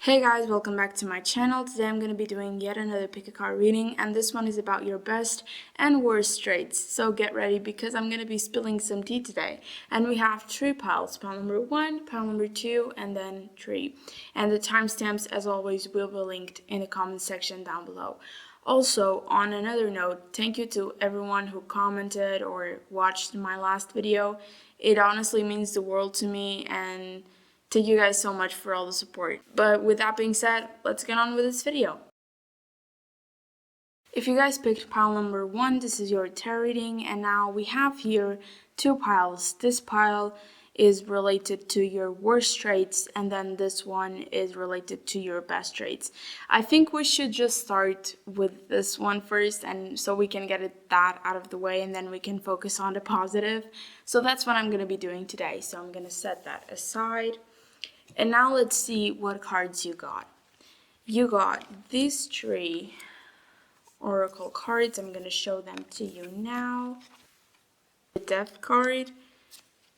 Hey guys, welcome back to my channel. Today I'm going to be doing yet another pick a card reading, and this one is about your best and worst traits. So get ready because I'm going to be spilling some tea today. And we have three piles, pile number 1, pile number 2, and then 3. And the timestamps, as always, will be linked in the comment section down below. Also, on another note, thank you to everyone who commented or watched my last video. It honestly means the world to me, and thank you guys so much for all the support. But with that being said, let's get on with this video. If you guys picked pile number 1, this is your tarot reading, and now we have here two piles. This pile is related to your worst traits, and then this one is related to your best traits. I think we should just start with this one first, and so we can get that out of the way, and then we can focus on the positive. So that's what I'm going to be doing today. So I'm going to set that aside. And now let's see what cards you got. You got these three oracle cards. I'm going to show them to you now. The Death card,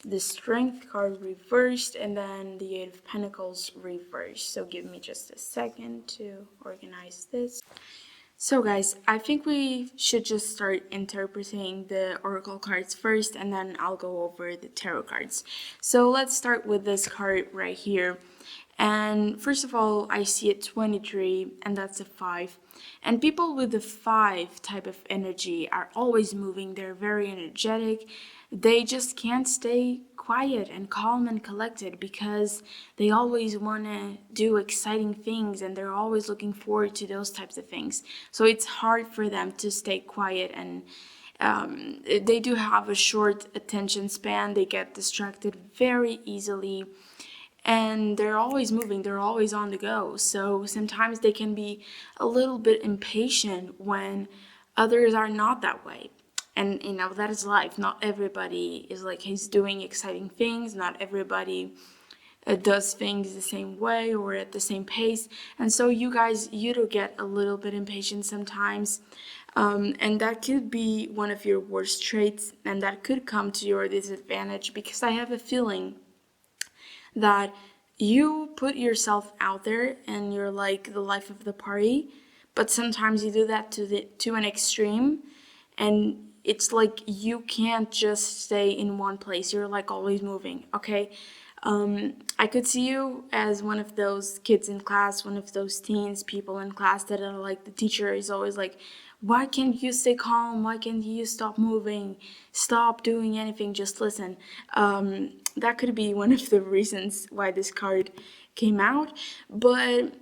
the Strength card reversed, and then the Eight of Pentacles reversed. So give me just a second to organize this. So guys, I think we should just start interpreting the oracle cards first, and then I'll go over the tarot cards. So let's start with this card right here. And first of all, I see a 23, and that's a 5. And people with the 5 type of energy are always moving. They're very energetic. They just can't stay quiet and calm and collected because they always want to do exciting things, and they're always looking forward to those types of things. So it's hard for them to stay quiet, and they do have a short attention span. They get distracted very easily, and they're always moving. They're always on the go. So sometimes they can be a little bit impatient when others are not that way. And you know, that is life. Not everybody is like he's doing exciting things. Not everybody does things the same way or at the same pace. And so you do get a little bit impatient sometimes. And that could be one of your worst traits, and that could come to your disadvantage, because I have a feeling that you put yourself out there and you're like the life of the party, but sometimes you do that to an extreme, and it's like you can't just stay in one place. You're like always moving, okay? I could see you as one of those kids in class, one of those people in class that are like, the teacher is always like, why can't you stay calm? Why can't you stop moving? Stop doing anything, just listen. That could be one of the reasons why this card came out. But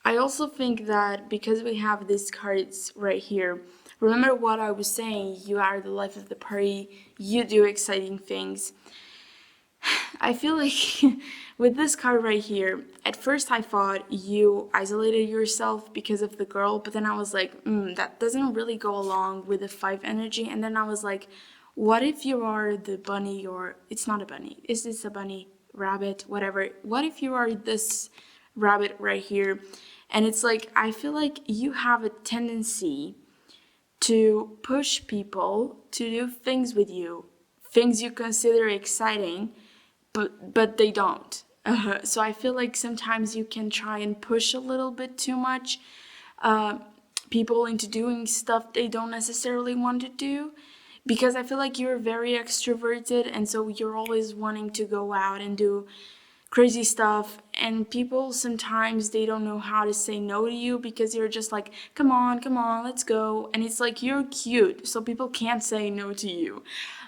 I also think that because we have these cards right here, remember what I was saying, you are the life of the party, you do exciting things. I feel like with this card right here, at first I thought you isolated yourself because of the girl, but then I was like, that doesn't really go along with the 5 energy. And then I was like, what if you are the bunny, or it's not a bunny, is this a bunny, rabbit, whatever, what if you are this rabbit right here? And it's like, I feel like you have a tendency to push people to do things with you, things you consider exciting, but they don't. So I feel like sometimes you can try and push a little bit too much people into doing stuff they don't necessarily want to do, because I feel like you're very extroverted, and so you're always wanting to go out and do crazy stuff, and people sometimes they don't know how to say no to you, because you're just like, come on, let's go. And it's like, you're cute, so people can't say no to you.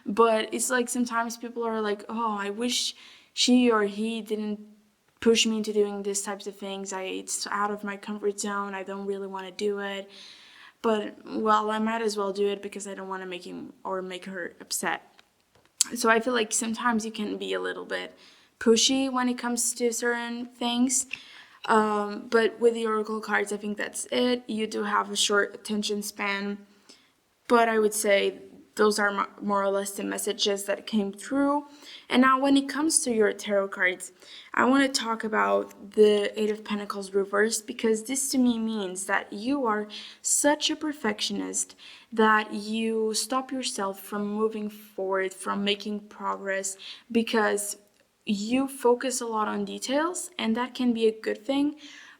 But it's like sometimes people are like, oh, I wish she or he didn't push me into doing these types of things. It's out of my comfort zone. I don't really want to do it. But, well, I might as well do it because I don't want to make him or make her upset. So I feel like sometimes you can be a little bit pushy when it comes to certain things. But with the oracle cards, I think that's it. You do have a short attention span, but I would say those are more or less the messages that came through. And now when it comes to your tarot cards, I want to talk about the Eight of Pentacles reversed, because this to me means that you are such a perfectionist that you stop yourself from moving forward, from making progress, because you focus a lot on details, and that can be a good thing.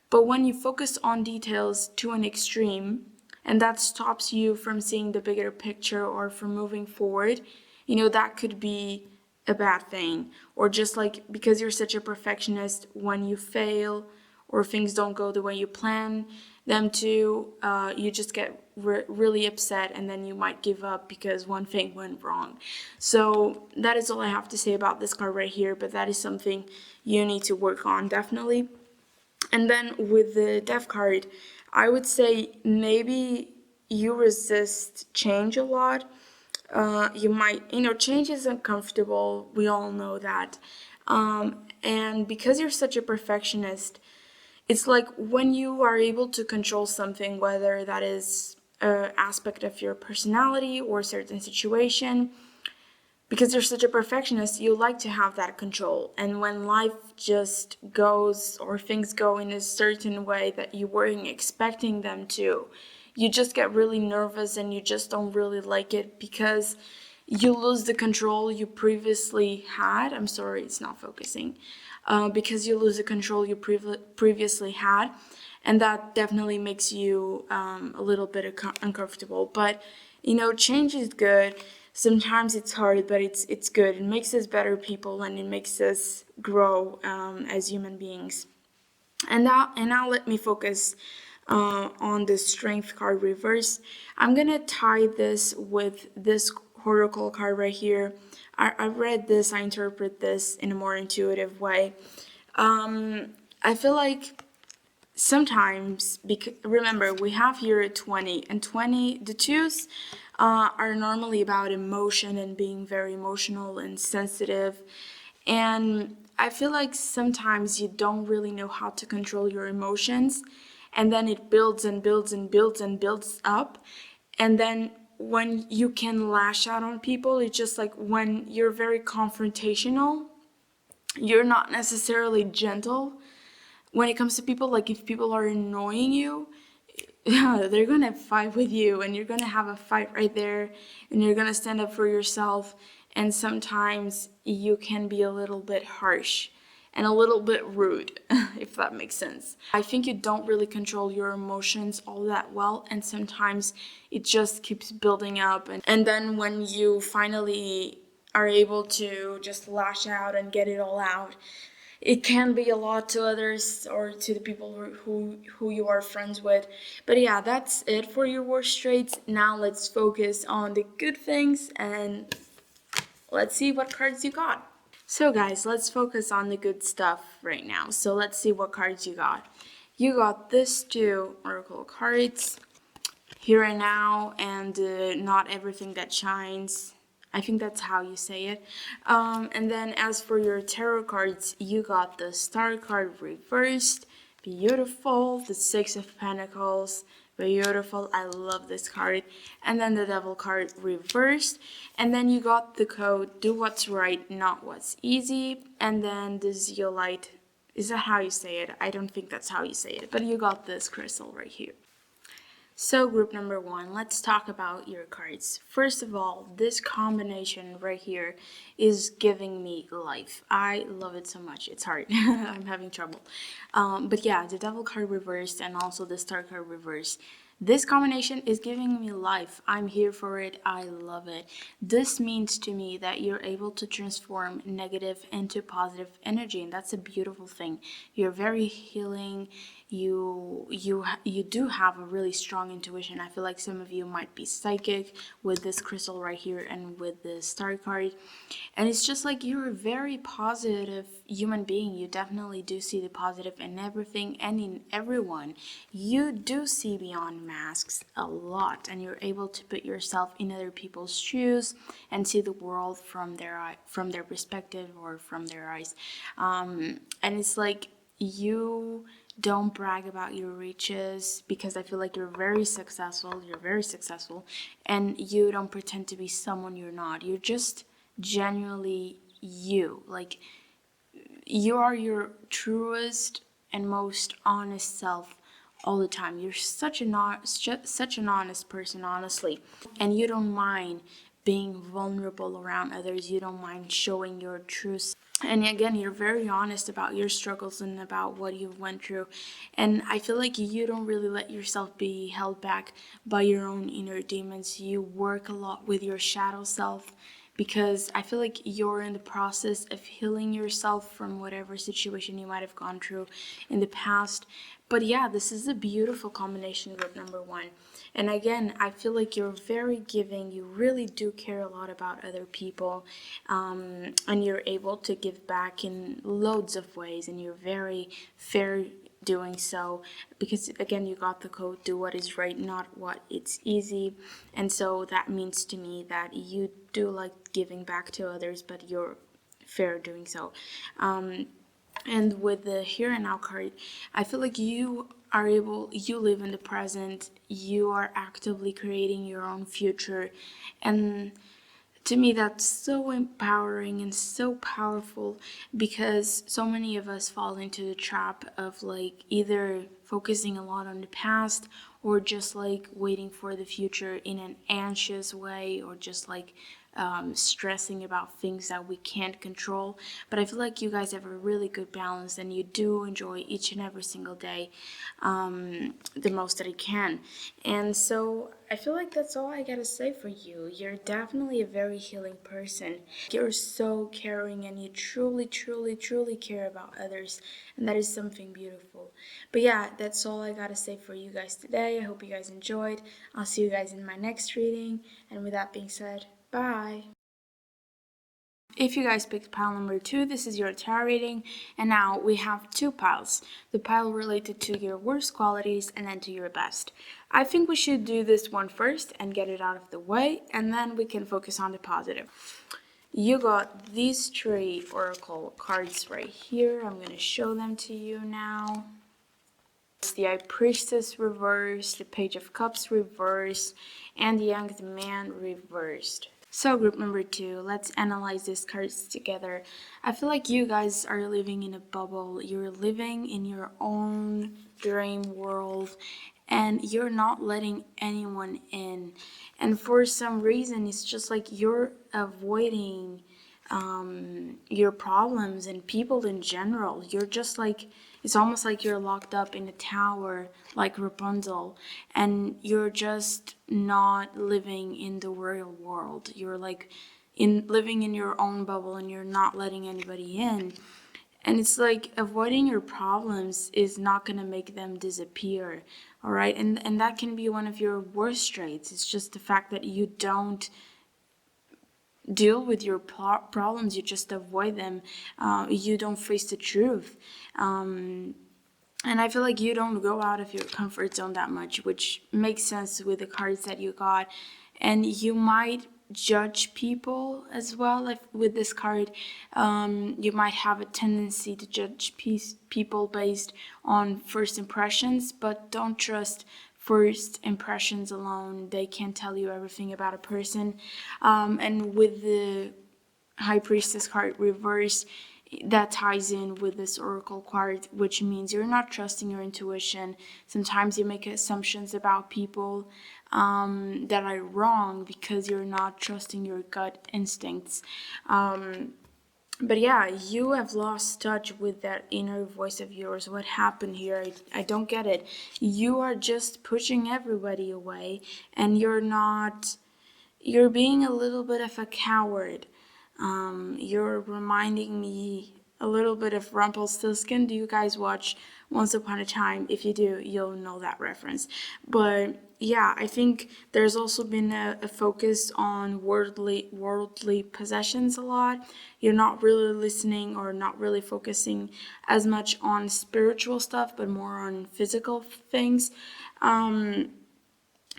But when you focus on details to an extreme, and that stops you from seeing the bigger picture or from moving forward, that could be a bad thing. Or just like, because you're such a perfectionist, when you fail or things don't go the way you plan them to, you just get really upset, and then you might give up because one thing went wrong. So that is all I have to say about this card right here, but that is something you need to work on, definitely. And then with the Death card, I would say maybe you resist change a lot. You might, change is uncomfortable. We all know that. And because you're such a perfectionist, it's like when you are able to control something, whether that is an aspect of your personality or a certain situation, because you're such a perfectionist, you like to have that control. And when life just goes, or things go in a certain way that you weren't expecting them to, you just get really nervous and you just don't really like it, because you lose the control you previously had. I'm sorry, it's not focusing. Because you lose the control you previously had, and that definitely makes you a little bit uncomfortable. But change is good. Sometimes it's hard, but it's good. It makes us better people, and it makes us grow as human beings. And now let me focus on the Strength card reverse. I'm gonna tie this with this Oracle card right here. I read this, I interpret this in a more intuitive way. I feel like sometimes, because remember, we have here a 20, and 20, the twos are normally about emotion and being very emotional and sensitive. And I feel like sometimes you don't really know how to control your emotions, and then it builds and builds and builds and builds up. And then when you can lash out on people, it's just like when you're very confrontational, you're not necessarily gentle when it comes to people. Like, if people are annoying you, they're gonna fight with you, and you're gonna have a fight right there, and you're gonna stand up for yourself. And sometimes you can be a little bit harsh and a little bit rude, if that makes sense. I think you don't really control your emotions all that well, and sometimes it just keeps building up. And then when you finally are able to just lash out and get it all out, it can be a lot to others or to the people who you are friends with. But yeah, that's it for your worst traits. Now let's focus on the good things, and let's see what cards you got. So guys, let's focus on the good stuff right now. So let's see what cards you got. You got this two Oracle cards, Here and Now, and Not Everything That Shines. I think that's how you say it. And then as for your tarot cards, you got the Star card reversed. Beautiful. The Six of Pentacles. Beautiful. I love this card. And then the Devil card reversed. And then you got the code, do what's right, not what's easy. And then the Zeolite. Is that how you say it? I don't think that's how you say it. But you got this crystal right here. So group number one, let's talk about your cards. First of all, this combination right here is giving me life. I love it so much. It's hard. I'm having trouble. But yeah, the Devil card reversed and also the Star card reversed. This combination is giving me life. I'm here for it. I love it. This means to me that you're able to transform negative into positive energy, and that's a beautiful thing. You're very healing. You do have a really strong intuition. I feel like some of you might be psychic with this crystal right here and with the Star card. And it's just like you're a very positive human being. You definitely do see the positive in everything and in everyone. You do see beyond masks a lot, and you're able to put yourself in other people's shoes and see the world from their perspective or from their eyes. And it's like you don't brag about your riches, because I feel like you're very successful, and you don't pretend to be someone you're not. You're just genuinely you. Like, you are your truest and most honest self all the time. You're such an honest person, honestly, and you don't mind being vulnerable around others. You don't mind showing your truth. And again, you're very honest about your struggles and about what you've went through. And I feel like you don't really let yourself be held back by your own inner demons. You work a lot with your shadow self, because I feel like you're in the process of healing yourself from whatever situation you might have gone through in the past. But yeah, this is a beautiful combination, group number one. And again, I feel like you're very giving. You really do care a lot about other people, and you're able to give back in loads of ways, and you're very fair doing so, because again, you got the code, do what is right, not what it's easy. And so that means to me that you do like giving back to others, but you're fair doing so. And with the here and now card, I feel like you live in the present, you are actively creating your own future. And to me, that's so empowering and so powerful, because so many of us fall into the trap of like either focusing a lot on the past, or just like waiting for the future in an anxious way, or just like stressing about things that we can't control. But I feel like you guys have a really good balance, and you do enjoy each and every single day the most that you can. And so I feel like that's all I gotta say for you. You're definitely a very healing person. You're so caring, and you truly, truly, truly care about others, and that is something beautiful. But yeah, that's all I gotta say for you guys today. I hope you guys enjoyed. I'll see you guys in my next reading, and with that being said, bye. If you guys picked pile number 2, this is your tarot reading, and now we have 2 piles. The pile related to your worst qualities and then to your best. I think we should do this one first and get it out of the way, and then we can focus on the positive. You got these 3 oracle cards right here. I'm going to show them to you now. It's the High Priestess reversed, the Page of Cups reversed, and the Young Man reversed. So group number 2, let's analyze these cards together. I feel like you guys are living in a bubble. You're living in your own dream world, and you're not letting anyone in. And for some reason, it's just like you're avoiding your problems and people in general. You're just like, it's almost like you're locked up in a tower like Rapunzel, and you're just not living in the real world. You're like living in your own bubble, and you're not letting anybody in. And it's like avoiding your problems is not going to make them disappear, all right? And that can be one of your worst traits. It's just the fact that you don't deal with your problems, you just avoid them. You don't face the truth. And I feel like you don't go out of your comfort zone that much, which makes sense with the cards that you got. And you might judge people as well. If with this card, you might have a tendency to judge people based on first impressions, but don't trust first impressions alone. They can't tell you everything about a person. And with the High Priestess card reversed, that ties in with this oracle card, which means you're not trusting your intuition. Sometimes you make assumptions about people that are wrong because you're not trusting your gut instincts. But yeah, you have lost touch with that inner voice of yours. What happened here? I don't get it. You are just pushing everybody away, and you're being a little bit of a coward. You're reminding me a little bit of Rumpelstiltskin. Do you guys watch Once Upon a Time? If you do, you'll know that reference. But yeah, I think there's also been a focus on worldly possessions a lot. You're not really listening or not really focusing as much on spiritual stuff, but more on physical things. But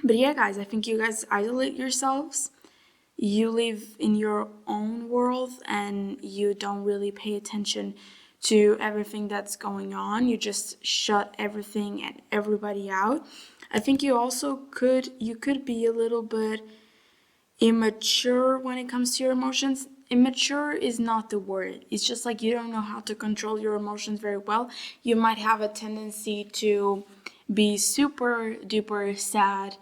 yeah, guys, I think you guys isolate yourselves. You live in your own world, and you don't really pay attention to everything that's going on. You just shut everything and everybody out. I think you also could be a little bit immature when it comes to your emotions. Immature is not the word. It's just like you don't know how to control your emotions very well. You might have a tendency to be super duper sad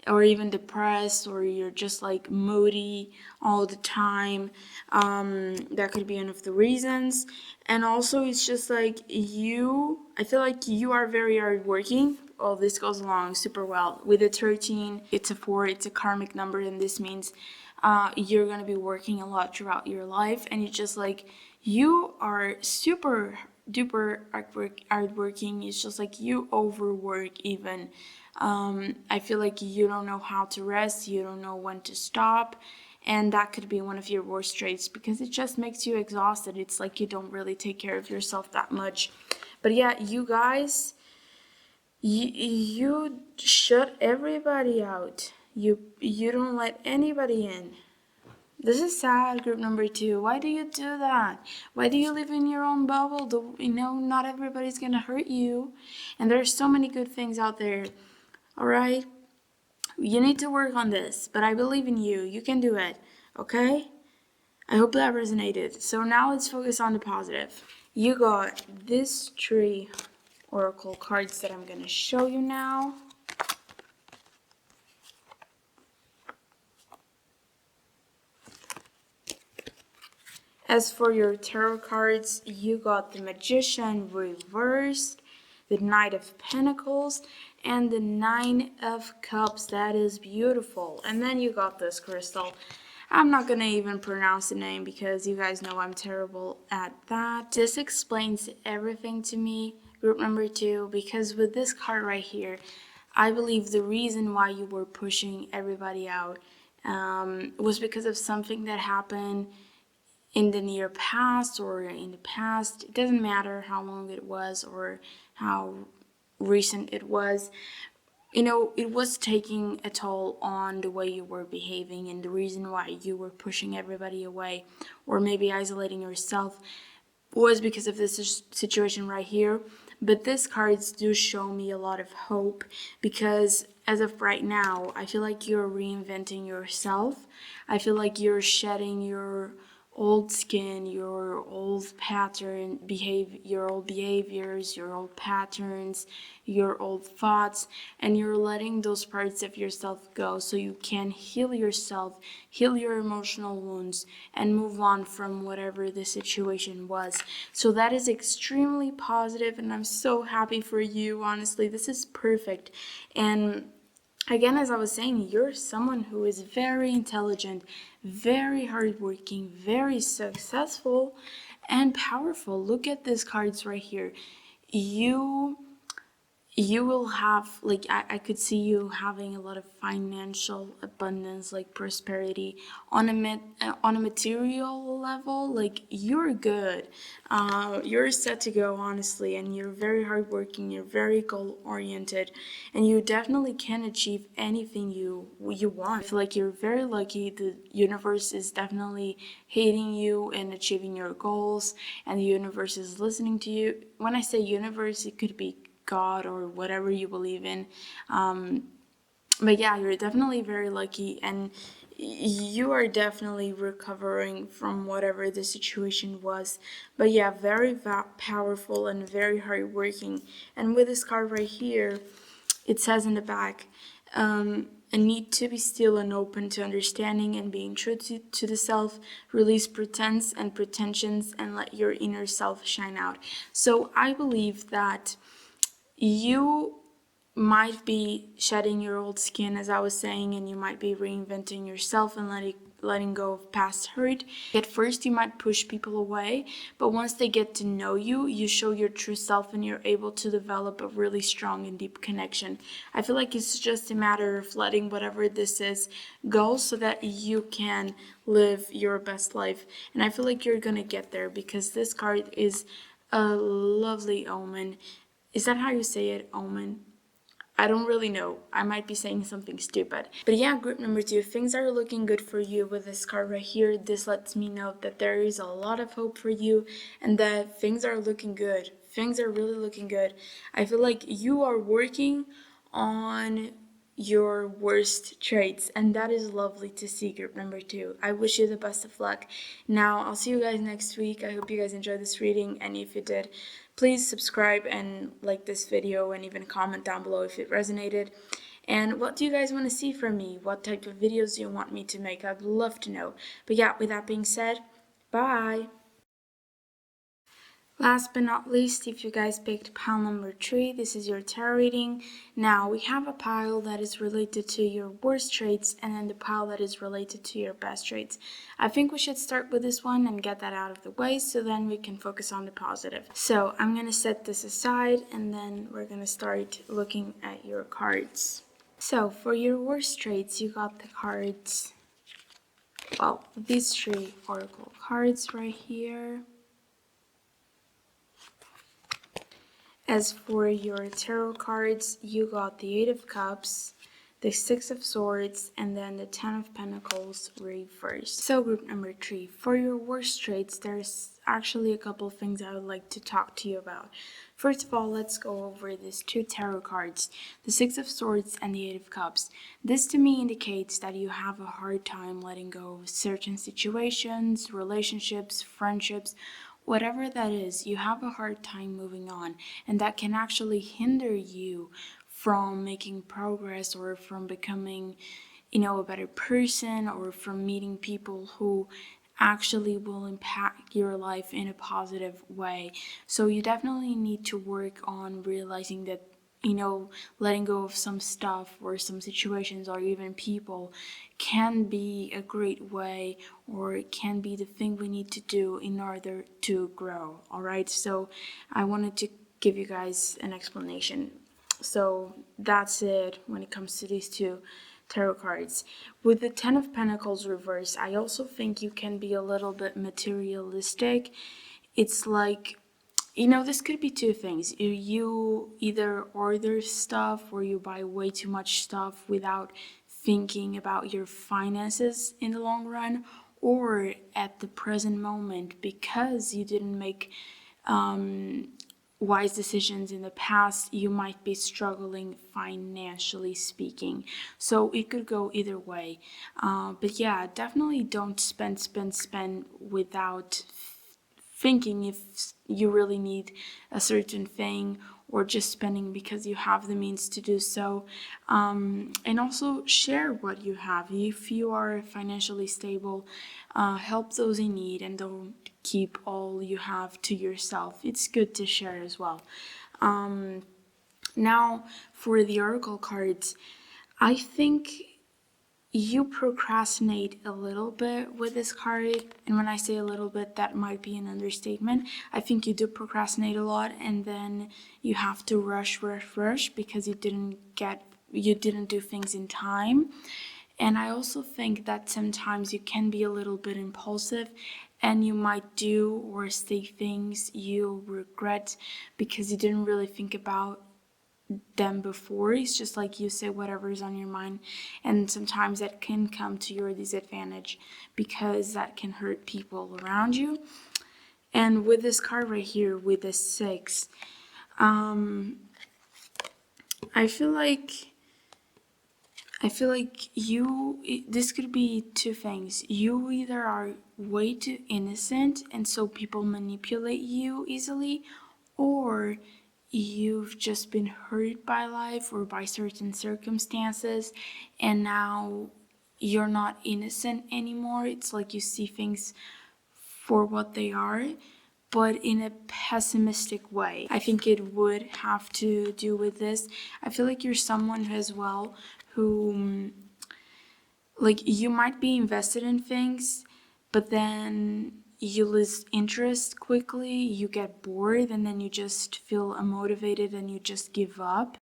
or even depressed, or you're just like moody all the time. That could be one of the reasons. And also it's just like I feel like you are very hardworking. Well, this goes along super well with the 13. It's a 4, it's a karmic number, and this means you're gonna be working a lot throughout your life, and it's just like you are super duper hardworking. It's just like you overwork even. I feel like you don't know how to rest, you don't know when to stop, and that could be one of your worst traits because it just makes you exhausted. It's like you don't really take care of yourself that much. But yeah, you guys, you shut everybody out. You don't let anybody in. This is sad, group number 2. Why do you do that? Why do you live in your own bubble? Not everybody's gonna hurt you. And there's so many good things out there. Alright? You need to work on this, but I believe in you. You can do it. Okay? I hope that resonated. So now let's focus on the positive. You got these 3 oracle cards that I'm gonna show you now. As for your tarot cards, you got the Magician reversed, the Knight of Pentacles, and the 9 of Cups. That is beautiful. And then you got this crystal. I'm not gonna even pronounce the name because you guys know I'm terrible at that. This explains everything to me, group number 2, because with this card right here, I believe the reason why you were pushing everybody out was because of something that happened in the near past or in the past. It doesn't matter how long it was or how recent it was. It was taking a toll on the way you were behaving, and the reason why you were pushing everybody away or maybe isolating yourself was because of this situation right here. But these cards do show me a lot of hope because as of right now, I feel like you're reinventing yourself. I feel like you're shedding your old skin, your old your old behaviors, your old patterns, your old thoughts, and you're letting those parts of yourself go so you can heal yourself, heal your emotional wounds, and move on from whatever the situation was. So that is extremely positive, and I'm so happy for you. Honestly, this is perfect. And again, as I was saying, you're someone who is very intelligent, very hardworking, very successful, and powerful. Look at these cards right here. You will have, like, I could see you having a lot of financial abundance, like prosperity on a material level. Like, you're good. You're set to go, honestly, and you're very hardworking, you're very goal oriented, and you definitely can achieve anything you want. I feel like you're very lucky. The universe is definitely hating you and achieving your goals, and the universe is listening to you. When I say universe, it could be God or whatever you believe in. But yeah, you're definitely very lucky, and you are definitely recovering from whatever the situation was. But yeah, very powerful and very hardworking. And with this card right here, it says in the back, a need to be still and open to understanding and being true to the self. Release pretense and pretensions and let your inner self shine out. So I believe that you might be shedding your old skin, as I was saying, and you might be reinventing yourself and letting go of past hurt. At first, you might push people away, but once they get to know you, you show your true self and you're able to develop a really strong and deep connection. I feel like it's just a matter of letting whatever this is go so that you can live your best life. And I feel like you're gonna get there because this card is a lovely omen. Is that how you say it, omen? I don't really know. I might be saying something stupid. But yeah, group number 2, things are looking good for you with this card right here. This lets me know that there is a lot of hope for you and that things are looking good. Things are really looking good. I feel like you are working on your worst traits, and that is lovely to see, group number 2. I wish you the best of luck. Now, I'll see you guys next week. I hope you guys enjoyed this reading, and if you did, please subscribe and like this video and even comment down below if it resonated. And what do you guys want to see from me? What type of videos do you want me to make? I'd love to know. But yeah, with that being said, bye! Last but not least, if you guys picked pile number 3, this is your tarot reading. Now, we have a pile that is related to your worst traits and then the pile that is related to your best traits. I think we should start with this one and get that out of the way so then we can focus on the positive. So, I'm going to set this aside and then we're going to start looking at your cards. So, for your worst traits, you got the cards, well, these 3 oracle cards right here. As for your tarot cards, you got the 8 of Cups, the 6 of Swords, and then the 10 of Pentacles reversed. So group number 3, for your worst traits, there's actually a couple of things I would like to talk to you about. First of all, let's go over these 2 tarot cards, the 6 of Swords and the 8 of Cups. This to me indicates that you have a hard time letting go of certain situations, relationships, friendships, whatever that is. You have a hard time moving on, and that can actually hinder you from making progress or from becoming, a better person, or from meeting people who actually will impact your life in a positive way. So you definitely need to work on realizing that letting go of some stuff or some situations or even people can be a great way, or it can be the thing we need to do in order to grow. All right, so I wanted to give you guys an explanation. So that's it when it comes to these 2 tarot cards. With the 10 of Pentacles reversed, I also think you can be a little bit materialistic. It's like, this could be 2 things. You either order stuff or you buy way too much stuff without thinking about your finances in the long run, or at the present moment, because you didn't make wise decisions in the past, you might be struggling financially speaking. So it could go either way. But yeah, definitely don't spend without thinking if you really need a certain thing, or just spending because you have the means to do so. And also share what you have. If you are financially stable, help those in need and don't keep all you have to yourself. It's good to share as well. Now, for the oracle cards, I think you procrastinate a little bit with this card, and when I say a little bit, that might be an understatement. I think you do procrastinate a lot, and then you have to rush because you didn't do things in time. And I also think that sometimes you can be a little bit impulsive, and you might do or say things you regret because you didn't really think about them before. It's just like you say whatever's on your mind, and sometimes that can come to your disadvantage because that can hurt people around you. And with this card right here, with the 6, I feel like this could be 2 things. You either are way too innocent and so people manipulate you easily, or you've just been hurt by life or by certain circumstances, and now you're not innocent anymore. It's like you see things for what they are, but in a pessimistic way. I think it would have to do with this. I feel like you're someone as well who, like, you might be invested in things, but then you lose interest quickly, you get bored, and then you just feel unmotivated and you just give up.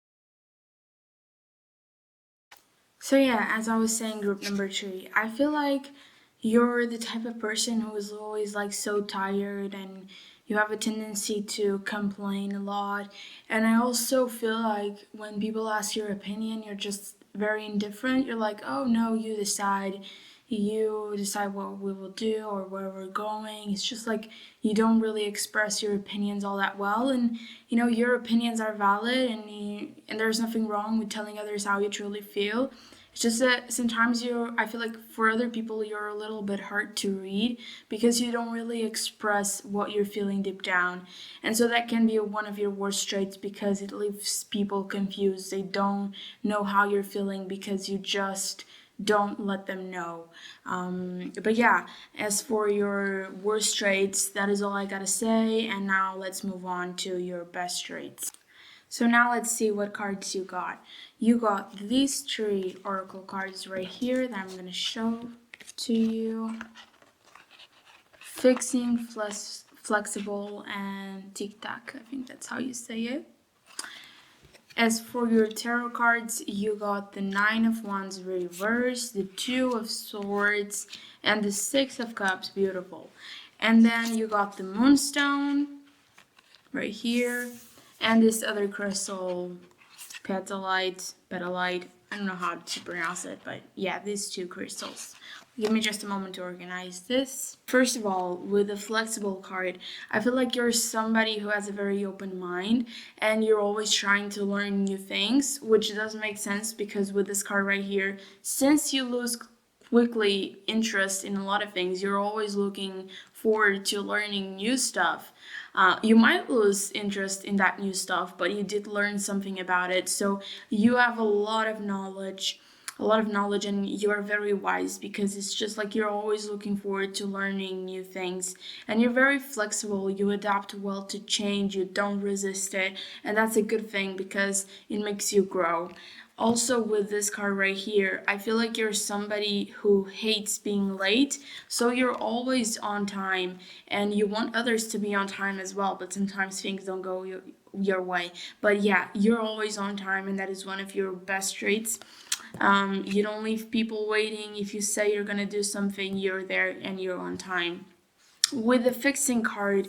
So yeah, as I was saying, group number 3, I feel like you're the type of person who is always like so tired, and you have a tendency to complain a lot. And I also feel like when people ask your opinion, you're just very indifferent. You're like, oh no, you decide what we will do or where we're going. It's just like you don't really express your opinions all that well, and your opinions are valid, and there's nothing wrong with telling others how you truly feel. It's just that sometimes I feel like for other people, you're a little bit hard to read because you don't really express what you're feeling deep down. And so that can be one of your worst traits because it leaves people confused. They don't know how you're feeling because you just don't let them know. But yeah, as for your worst traits, that is all I gotta say. And now let's move on to your best traits. So now let's see what cards you got. You got these 3 oracle cards right here that I'm going to show to you. Fixing, flexible, and tic-tac. I think that's how you say it. As for your tarot cards, you got the 9 of Wands reversed, the 2 of Swords, and the 6 of Cups. Beautiful. And then you got the Moonstone right here, and this other crystal, petalite, I don't know how to pronounce it, but yeah, these 2 crystals. Give me just a moment to organize this. First of all, with the flexible card, I feel like you're somebody who has a very open mind and you're always trying to learn new things, which does make sense because with this card right here, since you lose quickly interest in a lot of things, you're always looking forward to learning new stuff. You might lose interest in that new stuff, but you did learn something about it. So you have a lot of knowledge, and you're very wise because it's just like you're always looking forward to learning new things. And you're very flexible. You adapt well to change. You don't resist it. And that's a good thing because it makes you grow. Also, with this card right here, I feel like you're somebody who hates being late, so you're always on time, and you want others to be on time as well, but sometimes things don't go your way. But yeah, you're always on time, and that is one of your best traits. You don't leave people waiting. If you say you're gonna do something, you're there and you're on time. With the fixing card,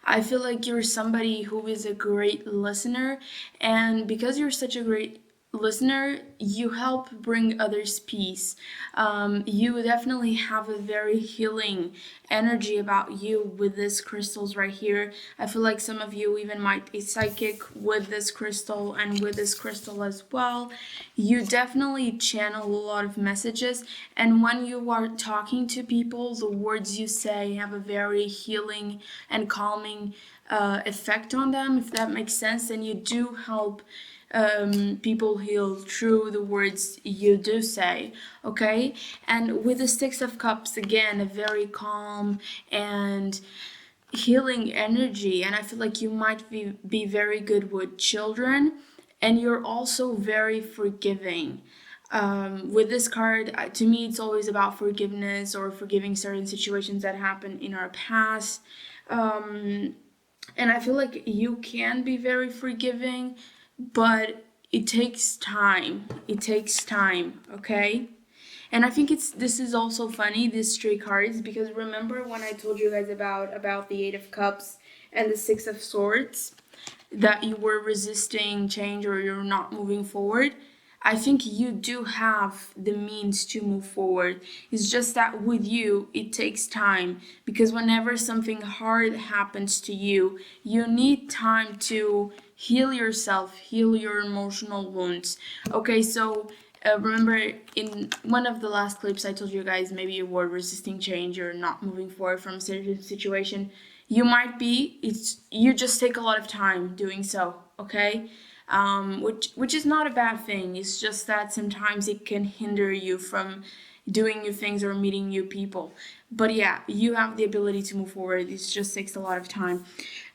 I feel like you're somebody who is a great listener, and because you're such a great listener, you help bring others peace. You definitely have a very healing energy about you with these crystals right here. I feel like some of you even might be psychic with this crystal and with this crystal as well. You definitely channel a lot of messages, and when you are talking to people, the words you say have a very healing and calming effect on them, if that makes sense. And you do help people heal through the words you do say, okay? And with the 6 of Cups, again, a very calm and healing energy, and I feel like you might be very good with children, and you're also very forgiving. With this card, to me, it's always about forgiveness or forgiving certain situations that happened in our past. And I feel like you can be very forgiving, but it takes time. It takes time, okay? And I think this is also funny, these 3 cards, because remember when I told you guys about the 8 of Cups and the 6 of Swords, that you were resisting change or you're not moving forward? I think you do have the means to move forward. It's just that with you, it takes time, because whenever something hard happens to you, you need time to heal yourself, heal your emotional wounds. Okay, so remember in one of the last clips I told you guys maybe you were resisting change or not moving forward from a certain situation. You might be, you just take a lot of time doing so, okay? Which is not a bad thing. It's just that sometimes it can hinder you from doing new things or meeting new people. But yeah, you have the ability to move forward. It just takes a lot of time.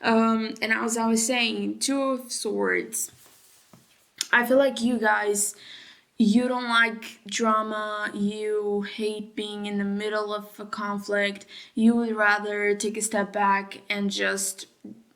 And as I was saying, 2 of Swords. I feel like you guys, you don't like drama, you hate being in the middle of a conflict, you would rather take a step back and just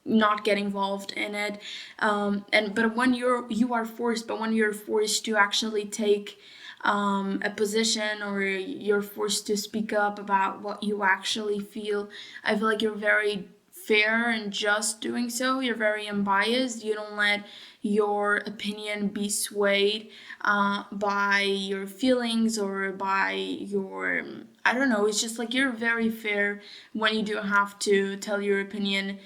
not get involved in it. But when you are forced, to actually take a position, or you're forced to speak up about what you actually feel, I feel like you're very fair and just doing so. You're very unbiased. You don't let your opinion be swayed by your feelings or by your, I don't know, it's just like you're very fair when you do have to tell your opinion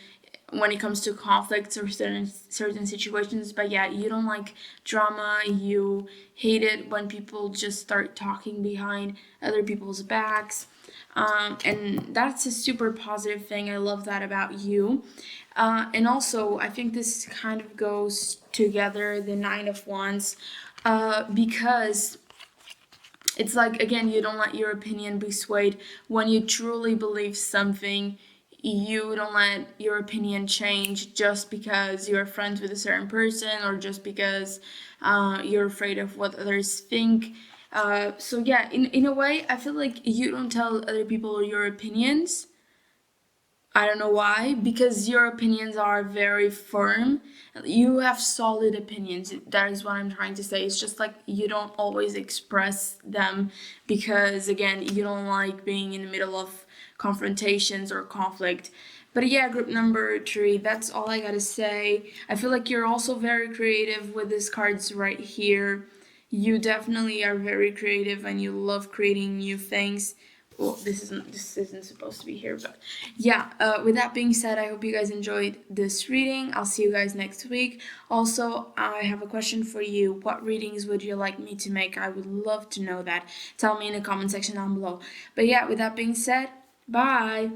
when it comes to conflicts or certain situations. But yeah, you don't like drama, you hate it when people just start talking behind other people's backs, and that's a super positive thing. I love that about you. And also I think this kind of goes together, the Nine of Wands, because it's like, again, you don't let your opinion be swayed. When you truly believe something, you don't let your opinion change just because you're friends with a certain person, or just because you're afraid of what others think. So yeah, in a way, I feel like you don't tell other people your opinions. I don't know why, because your opinions are very firm. You have solid opinions. That is what I'm trying to say. It's just like you don't always express them because, again, you don't like being in the middle of confrontations or conflict. But yeah, group number 3, that's all I gotta say. I feel like you're also very creative with these cards right here. You definitely are very creative and you love creating new things. Well, this isn't supposed to be here, but yeah, with that being said, I hope you guys enjoyed this reading. I'll see you guys next week. Also, I have a question for you. What readings would you like me to make? I would love to know that. Tell me in the comment section down below. But yeah, with that being said, bye.